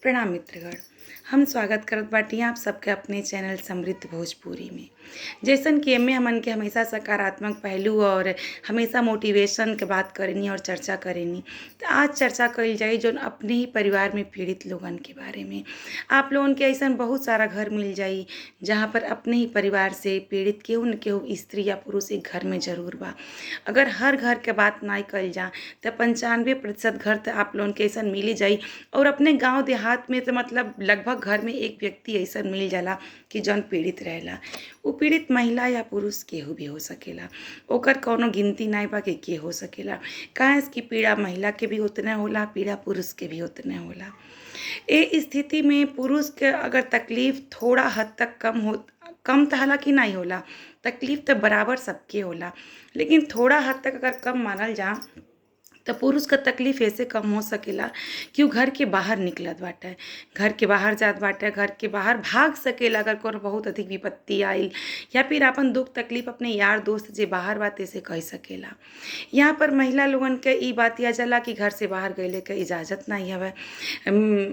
प्रणाम मित्रगण। हम स्वागत करत बाटी आप सबके अपने चैनल समृद्ध भोजपुरी में। जैसन कि एमे हमन के हमेशा सकारात्मक पहलू और हमेशा मोटिवेशन के बात करेनी और चर्चा करेनी। तो आज चर्चा कइल जाई जौन अपने ही परिवार में पीड़ित लोगन के बारे में। आप लोगन के ऐसन बहुत सारा घर मिल जाई जहाँ पर अपने ही परिवार से पीड़ित केहू न केहू स्त्री या पुरुष एक घर में जरूर बा। अगर हर घर के बात नाई कइल जा तो 95% घर तो आप लोगन के ऐसन मिल ही जाई। और अपने गांव देहात में तो मतलब लगभग घर में एक व्यक्ति ऐसा मिल जाला कि जौन पीड़ित रहेला। वो पीड़ित महिला या पुरुष केहू भी हो सकेला, ओकर कौनो गिनती नाई बा कि के हो सकेला। काहे कि पीड़ा महिला के भी उतने होला, पीड़ा पुरुष के भी उतने होला। ए स्थिति में पुरुष के अगर तकलीफ थोड़ा हद तक कम तो हालांकि नहीं होला, तकलीफ तो बराबर सबके होला, लेकिन थोड़ा हद तक अगर कम मानल जा तो पुरुष का तकलीफ ऐसे कम हो सकेला कि वो घर के बाहर निकलत बाटे, घर के बाहर जात बाटे, घर के बाहर भाग सकेला अगर कोनो बहुत अधिक विपत्ति आइल, या फिर अपन दुख तकलीफ अपने यार दोस्त जे बाहर बाते से कह सकेला। यहाँ पर महिला लोगन के ई बात आ जाला कि घर से बाहर गइले के इजाज़त नहीं हवे।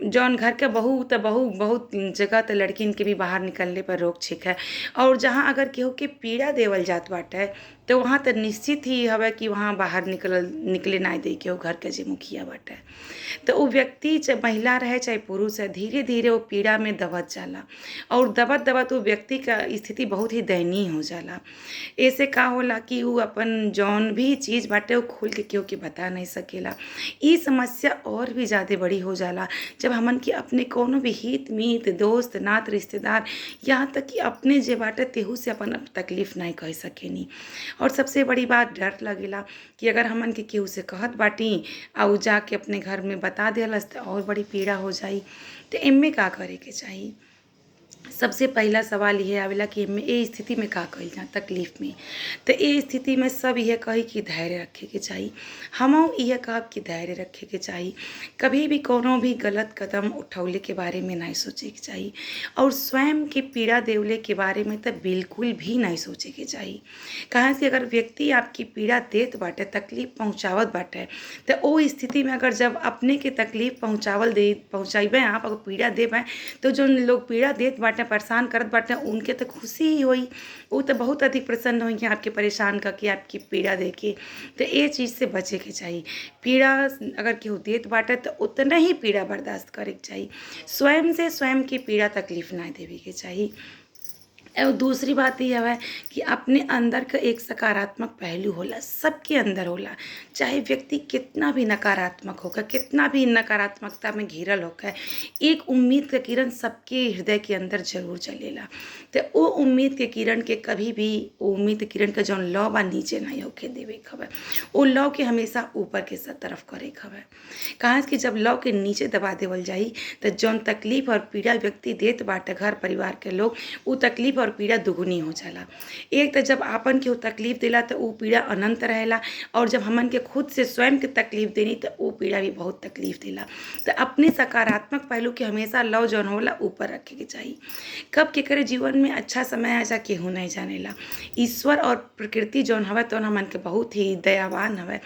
जौन घर के बहू त बहू बहुत जगह तो लड़किन के भी बाहर निकलने पर रोक छेक है। और जहाँ अगर केहू के पीड़ा देवल जात बाटे तो वहाँ तो निश्चित ही हवे कि वहाँ बाहर निकले ना दे के वो घर के जे मुखिया बाटे। तो वो व्यक्ति चाहे महिला रहे चाहे पुरुष है, धीरे धीरे वो पीड़ा में दबत जाला और दबत दबत वो व्यक्ति का स्थिति बहुत ही दयनीय हो जाला। ऐसे का होला कि वो अपन जौन भी चीज़ बाटे वो खोल के केहू के बता नहीं सकेला। ई समस्या और भी ज़्यादा बड़ी हो जाला जब हमन के अपने कोनो भी हित मीत दोस्त नात रिश्तेदार यहाँ तक कि अपने जे बाटे तेहू से अपन तकलीफ नहीं कह सकेनी। और सबसे बड़ी बात डर लगेला कि अगर हमन के केहू से कहत बाटी और जाके अपने घर में बता देलस तो और बड़ी पीड़ा हो जाई। तो एमे का करे के चाही? सबसे पहला सवाल यह आवेला कि एमे ए स्थिति में का कइल जा तकलीफ में। तो ए स्थिति में सब यह कही कि धैर्य रखे के चाही। हमहू यह कहब कि धैर्य रखे के चाही। कभी भी कोनो भी गलत कदम उठौले के बारे में नहीं सोचे के चाही और स्वयं की पीड़ा देवले के बारे में तो बिल्कुल भी नहीं सोचे के चाही। काहे से अगर व्यक्ति आपकी पीड़ा देत बाटे, तकलीफ पहुँचावत बाटे, तो ओ स्थिति में अगर जब अपने के तकलीफ पहुँचाइबे आप अगर पीड़ा देबे तो जो लोग पीड़ा देत बाटे परेशान करत बाटे उनके तो खुशी ही होई। वो तो बहुत अधिक प्रसन्न होई कि आपके परेशान करके आपकी पीड़ा देके। तो ये चीज़ से बचे के चाहिए। पीड़ा अगर केहू देत बाटे तो उतना ही पीड़ा बर्दाश्त करे के चाहिए। स्वयं से स्वयं की पीड़ा तकलीफ ना देवे के चाहिए। और दूसरी बात ये है कि अपने अंदर का एक सकारात्मक पहलू होला, सबके अंदर होला। चाहे व्यक्ति कितना भी नकारात्मक होगा, कितना भी नकारात्मकता में घिरल होगा, एक उम्मीद का किरण सबके हृदय के अंदर जरूर जलेला। तो वो उम्मीद के किरण के कभी भी वो उम्मीद के किरण का जौन लौ बा नीचे नहीं होके देवे खबर, वो लौ के हमेशा ऊपर के तरफ करे खबर। कहा कि जब लौ के नीचे दबा देवल जाई तो जौन तकलीफ और पीड़ा व्यक्ति देत बाटे घर परिवार के लोग, वो तकलीफ और पीड़ा दुगुनी हो जाला। एक तो जब आपन के वो तकलीफ दिला तो वो पीड़ा अनंत रहेला, और जब हमन के खुद से स्वयं के तकलीफ देनी तो वो पीड़ा भी बहुत तकलीफ दिला। तो अपने सकारात्मक पहलू के हमेशा लौ जौन होला ऊपर रखे के चाहिए। कब के करे जीवन में अच्छा समय आ जा केहू नहीं जानेला। ईश्वर और प्रकृति जौन हवे तो हमन के बहुत ही दयावान हवे।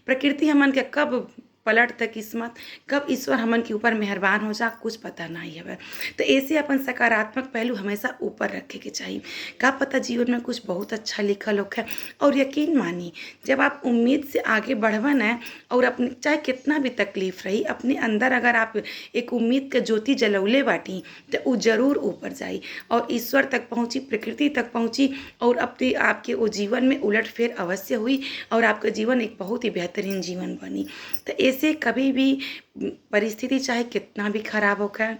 प्रकृति हमन के कब पलट तक किस्मत, कब ईश्वर हमन के ऊपर मेहरबान हो जा कुछ पता नहीं है। तो ऐसे अपन सकारात्मक पहलू हमेशा ऊपर रखे के चाहिए। का पता जीवन में कुछ बहुत अच्छा लिखल होखे। और यकीन मानी जब आप उम्मीद से आगे बढ़वन है और अपने चाहे कितना भी तकलीफ रही अपने अंदर अगर आप एक उम्मीद के ज्योति जलौले बाटी तो वो जरूर ऊपर जाई और ईश्वर तक पहुँची, प्रकृति तक पहुँची और अपने आपके वो जीवन में उलट फेर अवश्य हुई और आपका जीवन एक बहुत ही बेहतरीन जीवन बनी। तो ऐसे कभी भी परिस्थिति चाहे कितना भी खराब होकर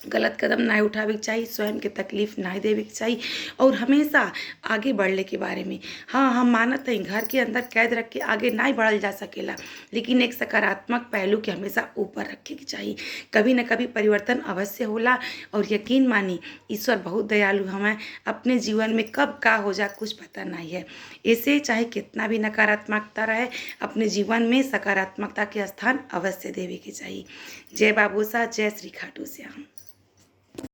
गलत कदम ना उठावे के चाहिए, स्वयं के तकलीफ ना देवे के चाहिए और हमेशा आगे बढ़ने के बारे में। हाँ, हम मानत हैं घर के अंदर कैद रख के आगे ना बढ़ल जा सकेला, लेकिन एक सकारात्मक पहलू के हमेशा ऊपर रखे के चाहिए। कभी न कभी परिवर्तन अवश्य होला और यकीन मानी ईश्वर बहुत दयालु हमें, अपने जीवन में कब का हो जा कुछ पता नहीं है। ऐसे चाहे कितना भी नकारात्मकता रहे अपने जीवन में सकारात्मकता के स्थान अवश्य देवे के चाहिए। जय बाबूसा, जय श्री खाटू श्याम।